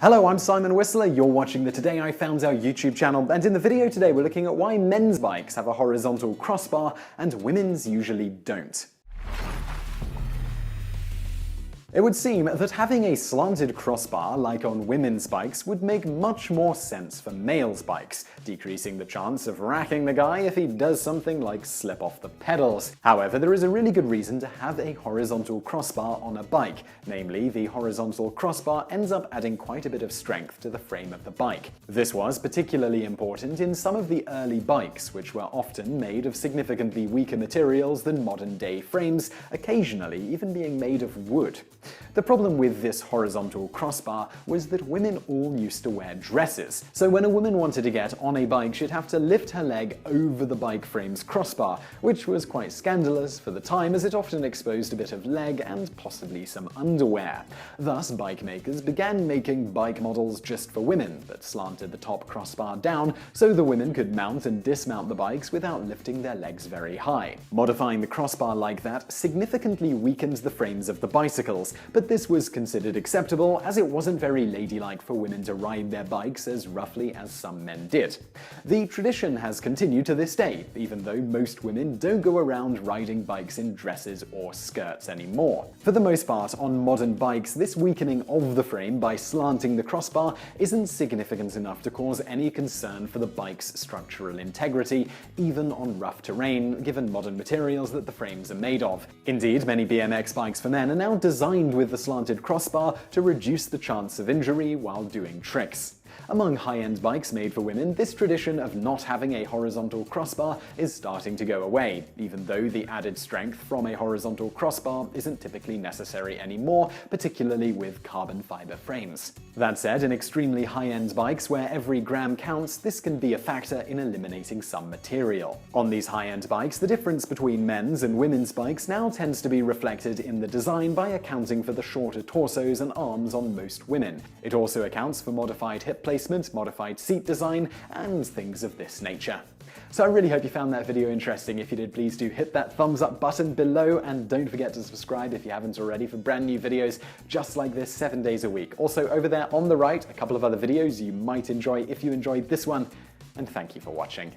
Hello, I'm Simon Whistler, you're watching the Today I Found Our YouTube channel, and in the video today we're looking at why men's bikes have a horizontal crossbar and women's usually don't. It would seem that having a slanted crossbar, like on women's bikes, would make much more sense for males' bikes, decreasing the chance of racking the guy if he does something like slip off the pedals. However, there is a really good reason to have a horizontal crossbar on a bike, namely the horizontal crossbar ends up adding quite a bit of strength to the frame of the bike. This was particularly important in some of the early bikes, which were often made of significantly weaker materials than modern-day frames, occasionally even being made of wood. The problem with this horizontal crossbar was that women all used to wear dresses, so when a woman wanted to get on a bike she'd have to lift her leg over the bike frame's crossbar, which was quite scandalous for the time as it often exposed a bit of leg and possibly some underwear. Thus, bike makers began making bike models just for women that slanted the top crossbar down so the women could mount and dismount the bikes without lifting their legs very high. Modifying the crossbar like that significantly weakened the frames of the bicycles, but this was considered acceptable as it wasn't very ladylike for women to ride their bikes as roughly as some men did. The tradition has continued to this day, even though most women don't go around riding bikes in dresses or skirts anymore. For the most part, on modern bikes, this weakening of the frame by slanting the crossbar isn't significant enough to cause any concern for the bike's structural integrity, even on rough terrain, given modern materials that the frames are made of. Indeed, many BMX bikes for men are now designed with the slanted crossbar to reduce the chance of injury while doing tricks. Among high-end bikes made for women, this tradition of not having a horizontal crossbar is starting to go away, even though the added strength from a horizontal crossbar isn't typically necessary anymore, particularly with carbon fiber frames. That said, in extremely high-end bikes where every gram counts, this can be a factor in eliminating some material. On these high-end bikes, the difference between men's and women's bikes now tends to be reflected in the design by accounting for the shorter torsos and arms on most women. It also accounts for modified hip placement, modified seat design, and things of this nature. So I really hope you found that video interesting. If you did, please do hit that thumbs up button below, and don't forget to subscribe if you haven't already for brand new videos just like this 7 days a week. Also over there on the right, a couple of other videos you might enjoy if you enjoyed this one, and thank you for watching.